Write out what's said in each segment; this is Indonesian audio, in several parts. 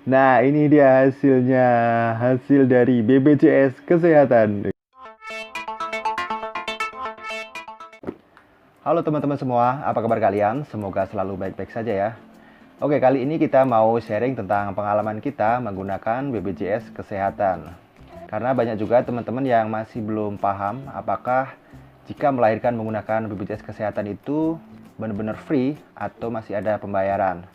Nah, ini dia hasilnya, hasil dari BPJS Kesehatan. Halo teman-teman semua, apa kabar kalian? Semoga selalu baik-baik saja ya. Oke, kali ini kita mau sharing tentang pengalaman kita menggunakan BPJS Kesehatan. Karena banyak juga teman-teman yang masih belum paham apakah jika melahirkan menggunakan BPJS Kesehatan itu benar-benar free atau masih ada pembayaran.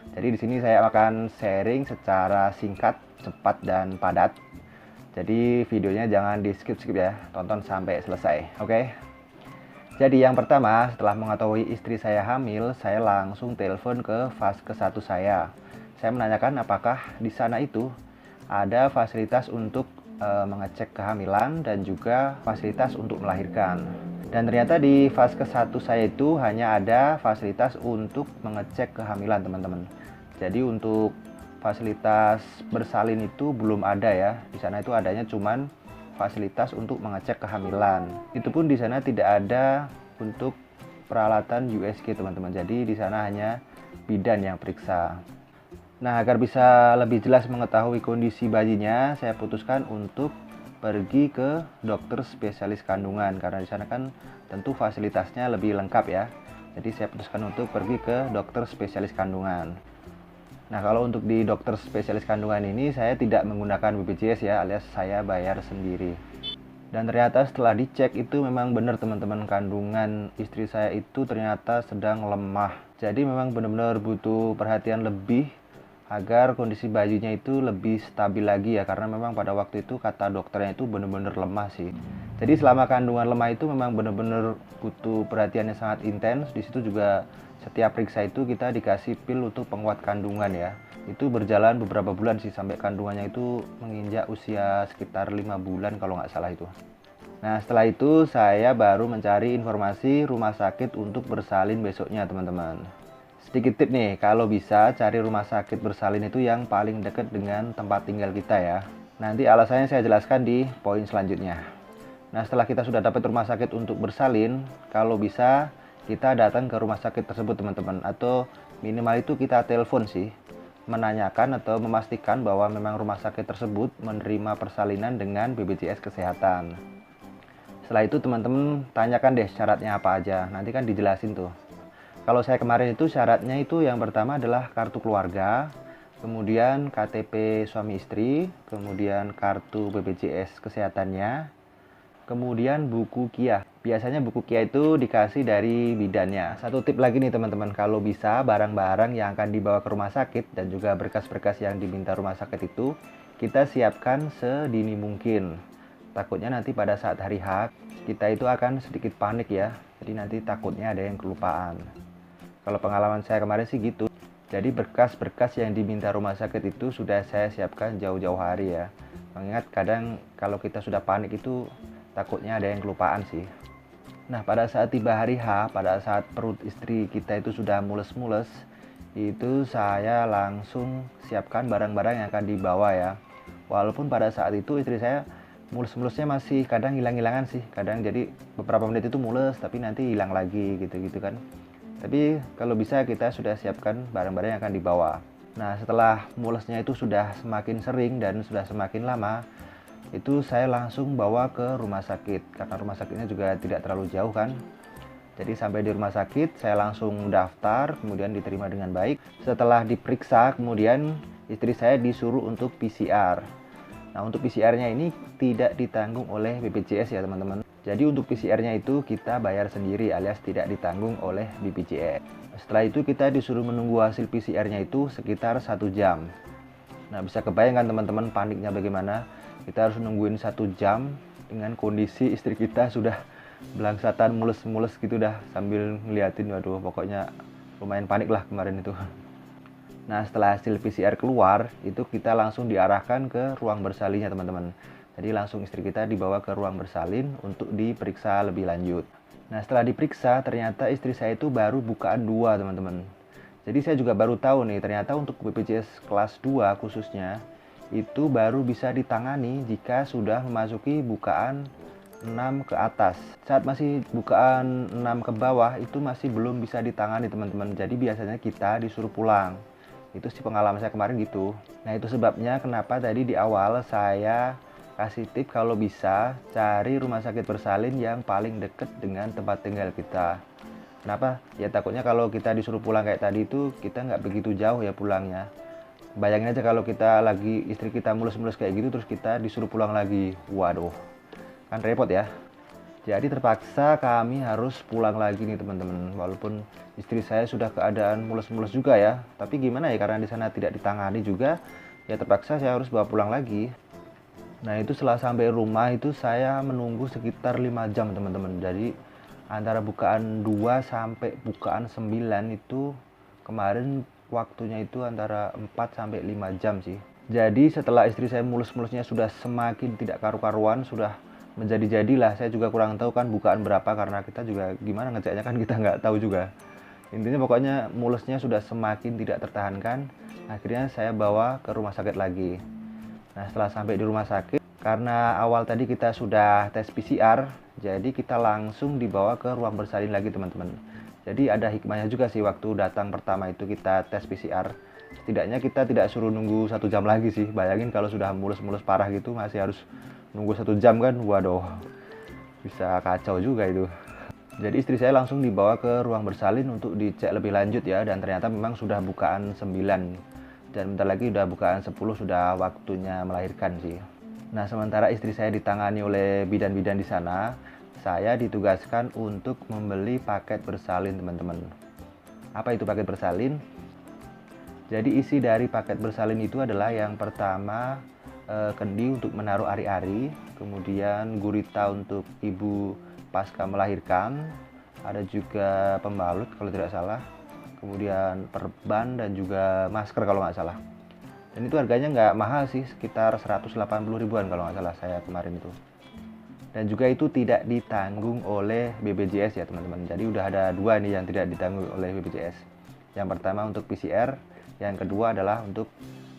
Jadi di sini saya akan sharing secara singkat, cepat dan padat. Jadi videonya jangan di skip-skip ya, tonton sampai selesai. Oke? Jadi yang pertama, setelah mengetahui istri saya hamil, saya langsung telepon ke Vaskes 1 saya. Saya menanyakan apakah di sana itu ada fasilitas untuk mengecek kehamilan dan juga fasilitas untuk melahirkan. Dan ternyata di Vaskes 1 saya itu hanya ada fasilitas untuk mengecek kehamilan, teman-teman. Jadi untuk fasilitas bersalin itu belum ada ya. Di sana itu adanya cuman fasilitas untuk mengecek kehamilan. Itu pun di sana tidak ada untuk peralatan USG, teman-teman. Jadi di sana hanya bidan yang periksa. Nah, agar bisa lebih jelas mengetahui kondisi bayinya, saya putuskan untuk pergi ke dokter spesialis kandungan karena di sana kan tentu fasilitasnya lebih lengkap ya. Jadi saya putuskan untuk pergi ke dokter spesialis kandungan. Nah, kalau untuk di dokter spesialis kandungan ini saya tidak menggunakan BPJS ya, alias saya bayar sendiri. Dan ternyata setelah dicek itu memang benar teman-teman, kandungan istri saya itu ternyata sedang lemah. Jadi memang benar-benar butuh perhatian lebih agar kondisi bayinya itu lebih stabil lagi ya, karena memang pada waktu itu kata dokternya itu benar-benar lemah sih. Jadi selama kandungan lemah itu memang benar-benar butuh perhatian yang sangat intens. Di situ juga setiap periksa itu kita dikasih pil untuk penguat kandungan ya. Itu berjalan beberapa bulan sih sampai kandungannya itu menginjak usia sekitar 5 bulan kalau nggak salah itu. Nah, setelah itu saya baru mencari informasi rumah sakit untuk bersalin besoknya, teman-teman. Sedikit tip nih, kalau bisa cari rumah sakit bersalin itu yang paling dekat dengan tempat tinggal kita ya. Nanti alasannya saya jelaskan di poin selanjutnya. Nah, setelah kita sudah dapat rumah sakit untuk bersalin, kalau bisa kita datang ke rumah sakit tersebut, teman-teman. Atau minimal itu kita telepon sih, menanyakan atau memastikan bahwa memang rumah sakit tersebut menerima persalinan dengan BPJS Kesehatan. Setelah itu teman-teman tanyakan deh syaratnya apa aja, nanti kan dijelasin tuh. Kalau saya kemarin itu syaratnya itu yang pertama adalah kartu keluarga, kemudian KTP suami istri, kemudian kartu BPJS kesehatannya, kemudian buku KIA. Biasanya buku KIA itu dikasih dari bidannya. Satu tip lagi nih teman-teman, kalau bisa barang-barang yang akan dibawa ke rumah sakit dan juga berkas-berkas yang diminta rumah sakit itu kita siapkan sedini mungkin. Takutnya nanti pada saat hari H kita itu akan sedikit panik ya. Jadi nanti takutnya ada yang kelupaan. Kalau pengalaman saya kemarin sih gitu. Jadi berkas-berkas yang diminta rumah sakit itu sudah saya siapkan jauh-jauh hari ya. Mengingat kadang kalau kita sudah panik itu takutnya ada yang kelupaan sih. Nah, pada saat tiba hari H, pada saat perut istri kita itu sudah mules-mules, itu saya langsung siapkan barang-barang yang akan dibawa ya. Walaupun pada saat itu istri saya mulus-mulusnya masih kadang hilang-hilangan sih. Kadang jadi beberapa menit itu mules tapi nanti hilang lagi gitu-gitu kan. Tapi kalau bisa kita sudah siapkan barang-barang yang akan dibawa. Nah, setelah mulesnya itu sudah semakin sering dan sudah semakin lama, itu saya langsung bawa ke rumah sakit karena rumah sakitnya juga tidak terlalu jauh kan. Jadi sampai di rumah sakit saya langsung daftar, kemudian diterima dengan baik. Setelah diperiksa, kemudian istri saya disuruh untuk PCR. Nah, untuk PCR-nya ini tidak ditanggung oleh BPJS ya teman-teman. Jadi untuk PCR-nya itu kita bayar sendiri alias tidak ditanggung oleh BPJS. Setelah itu kita disuruh menunggu hasil PCR-nya itu sekitar 1 jam. Nah, bisa kebayangkan teman-teman paniknya bagaimana. Kita harus nungguin 1 jam dengan kondisi istri kita sudah belangsatan mules-mules gitu dah sambil ngeliatin. Waduh, pokoknya lumayan panik lah kemarin itu. Nah, setelah hasil PCR keluar, itu kita langsung diarahkan ke ruang bersalinnya teman-teman. Jadi langsung istri kita dibawa ke ruang bersalin untuk diperiksa lebih lanjut. Nah, setelah diperiksa ternyata istri saya itu baru bukaan 2 teman-teman. Jadi saya juga baru tahu nih, ternyata untuk BPJS kelas 2 khususnya itu baru bisa ditangani jika sudah memasuki bukaan 6 ke atas. Saat masih bukaan 6 ke bawah itu masih belum bisa ditangani teman-teman. Jadi biasanya kita disuruh pulang. Itu sih pengalaman saya kemarin gitu. Nah itu sebabnya kenapa tadi di awal saya kasih tip kalau bisa cari rumah sakit bersalin yang paling deket dengan tempat tinggal kita. Kenapa? Ya takutnya kalau kita disuruh pulang kayak tadi itu kita nggak begitu jauh ya pulangnya. Bayangin aja kalau kita lagi istri kita mulus-mulus kayak gitu terus kita disuruh pulang lagi. Waduh, kan repot ya. Jadi terpaksa kami harus pulang lagi nih teman-teman. Walaupun istri saya sudah keadaan mulus-mulus juga ya. Tapi gimana ya, karena di sana tidak ditangani juga, ya terpaksa saya harus bawa pulang lagi. Nah itu setelah sampai rumah itu saya menunggu sekitar 5 jam teman-teman. Jadi antara bukaan 2 sampai bukaan 9 itu kemarin waktunya itu antara 4 sampai 5 jam sih. Jadi setelah istri saya mulus-mulusnya sudah semakin tidak karu-karuan, sudah menjadi-jadilah, saya juga kurang tahu kan bukaan berapa karena kita juga gimana ngeceknya kan kita nggak tahu juga. Intinya pokoknya mulusnya sudah semakin tidak tertahankan, akhirnya saya bawa ke rumah sakit lagi. Nah setelah sampai di rumah sakit, karena awal tadi kita sudah tes PCR, jadi kita langsung dibawa ke ruang bersalin lagi teman-teman. Jadi ada hikmahnya juga sih waktu datang pertama itu kita tes PCR. Setidaknya kita tidak suruh nunggu 1 jam lagi sih. Bayangin kalau sudah mulus-mulus parah gitu masih harus nunggu 1 jam kan, waduh bisa kacau juga itu. Jadi istri saya langsung dibawa ke ruang bersalin untuk dicek lebih lanjut ya, dan ternyata memang sudah bukaan 9 dan bentar lagi udah bukaan 10, sudah waktunya melahirkan sih. Nah sementara istri saya ditangani oleh bidan-bidan di sana, saya ditugaskan untuk membeli paket bersalin teman-teman. Apa itu paket bersalin? Jadi isi dari paket bersalin itu adalah yang pertama kendi untuk menaruh ari-ari, kemudian gurita untuk ibu pasca melahirkan, ada juga pembalut kalau tidak salah, kemudian perban dan juga masker kalau nggak salah. Dan itu harganya nggak mahal sih, sekitar 180 ribuan kalau nggak salah saya kemarin itu. Dan juga itu tidak ditanggung oleh BPJS ya teman-teman. Jadi udah ada 2 nih yang tidak ditanggung oleh BPJS. Yang pertama untuk PCR, yang kedua adalah untuk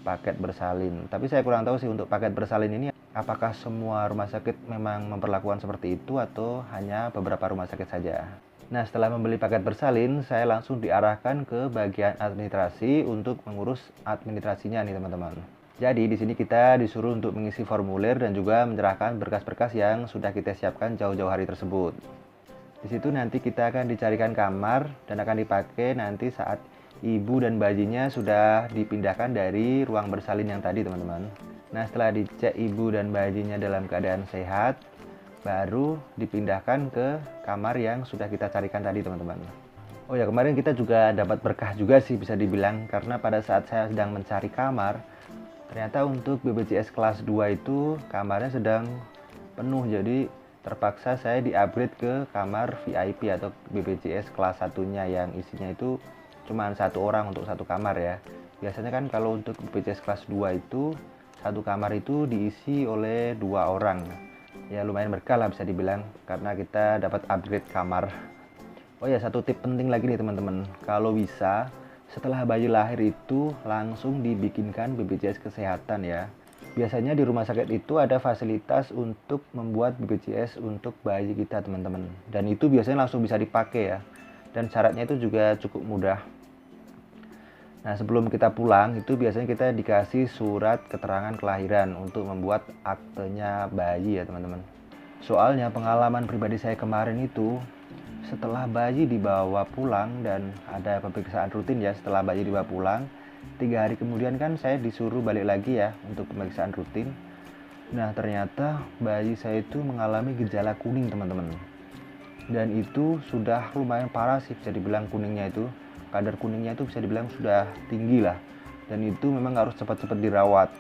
paket bersalin. Tapi saya kurang tahu sih untuk paket bersalin ini apakah semua rumah sakit memang memperlakukan seperti itu atau hanya beberapa rumah sakit saja. Nah setelah membeli paket bersalin, saya langsung diarahkan ke bagian administrasi untuk mengurus administrasinya nih teman-teman. Jadi di sini kita disuruh untuk mengisi formulir dan juga menyerahkan berkas-berkas yang sudah kita siapkan jauh-jauh hari tersebut. Di situ nanti kita akan dicarikan kamar dan akan dipakai nanti saat ibu dan bayinya sudah dipindahkan dari ruang bersalin yang tadi teman-teman. Nah setelah dicek ibu dan bayinya dalam keadaan sehat, baru dipindahkan ke kamar yang sudah kita carikan tadi teman-teman. Oh ya, kemarin kita juga dapat berkah juga sih bisa dibilang, karena pada saat saya sedang mencari kamar, ternyata untuk BPJS kelas 2 itu kamarnya sedang penuh. Jadi terpaksa saya di-upgrade ke kamar VIP atau BPJS kelas 1-nya yang isinya itu cuma 1 orang untuk 1 kamar ya. Biasanya kan kalau untuk BPJS kelas 2 itu 1 kamar itu diisi oleh 2 orang. Ya lumayan berkah lah bisa dibilang, karena kita dapat upgrade kamar. Oh ya, satu tip penting lagi nih teman-teman. Kalau bisa setelah bayi lahir itu langsung dibikinkan BPJS kesehatan ya. Biasanya di rumah sakit itu ada fasilitas untuk membuat BPJS untuk bayi kita teman-teman. Dan itu biasanya langsung bisa dipakai ya. Dan syaratnya itu juga cukup mudah. Nah sebelum kita pulang itu biasanya kita dikasih surat keterangan kelahiran untuk membuat aktenya bayi ya teman-teman. Soalnya pengalaman pribadi saya kemarin itu, setelah bayi dibawa pulang dan ada pemeriksaan rutin ya, setelah bayi dibawa pulang 3 hari kemudian kan saya disuruh balik lagi ya untuk pemeriksaan rutin. Nah ternyata bayi saya itu mengalami gejala kuning teman-teman, dan itu sudah lumayan parah sih bisa dibilang. Kuningnya itu, kadar kuningnya itu bisa dibilang sudah tinggi lah, dan itu memang harus cepat-cepat dirawat.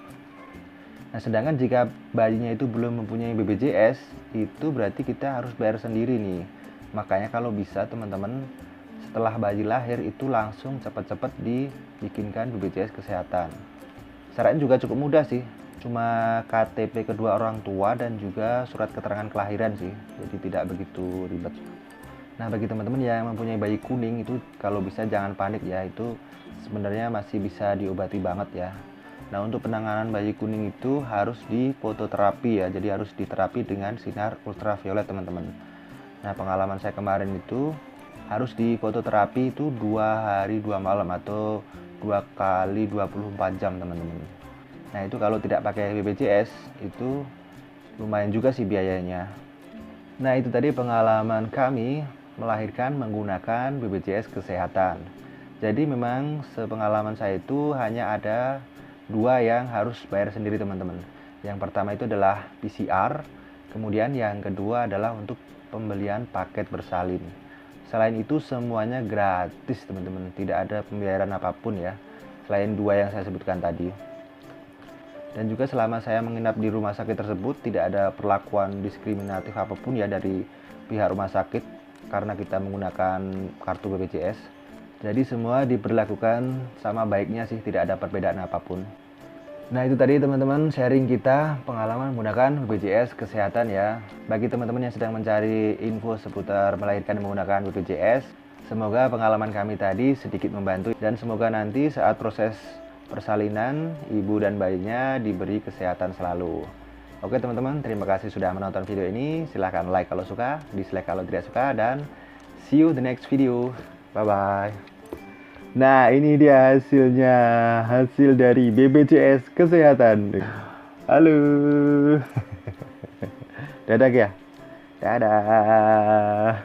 Nah sedangkan jika bayinya itu belum mempunyai BPJS, itu berarti kita harus bayar sendiri nih. Makanya kalau bisa teman-teman setelah bayi lahir itu langsung cepat-cepat dibikinkan BPJS kesehatan. Syaratnya juga cukup mudah sih, cuma KTP kedua orang tua dan juga surat keterangan kelahiran sih, jadi tidak begitu ribet. Nah bagi teman-teman yang mempunyai bayi kuning itu kalau bisa jangan panik ya, itu sebenarnya masih bisa diobati banget ya. Nah untuk penanganan bayi kuning itu harus di fototerapi ya, jadi harus diterapi dengan sinar ultraviolet teman-teman. Nah pengalaman saya kemarin itu harus di fototerapi itu 2 hari 2 malam atau 2 kali 24 jam teman-teman. Nah itu kalau tidak pakai BPJS itu lumayan juga sih biayanya. Nah itu tadi pengalaman kami melahirkan menggunakan BPJS Kesehatan. Jadi memang sepengalaman saya itu hanya ada 2 yang harus bayar sendiri teman-teman. Yang pertama itu adalah PCR, kemudian yang kedua adalah untuk pembelian paket bersalin. Selain itu semuanya gratis teman-teman, tidak ada pembayaran apapun ya, selain 2 yang saya sebutkan tadi. Dan juga selama saya menginap di rumah sakit tersebut tidak ada perlakuan diskriminatif apapun ya dari pihak rumah sakit karena kita menggunakan kartu BPJS. Jadi semua diperlakukan sama baiknya sih, tidak ada perbedaan apapun. Nah itu tadi teman-teman sharing kita pengalaman menggunakan BPJS Kesehatan ya. Bagi teman-teman yang sedang mencari info seputar melahirkan menggunakan BPJS, semoga pengalaman kami tadi sedikit membantu dan semoga nanti saat proses persalinan ibu dan bayinya diberi kesehatan selalu. Oke teman-teman, terima kasih sudah menonton video ini. Silahkan like kalau suka, dislike kalau tidak suka, dan see you the next video. Bye bye. Nah ini dia hasilnya, hasil dari BPJS Kesehatan. Halo. Dadah ya. Dadah.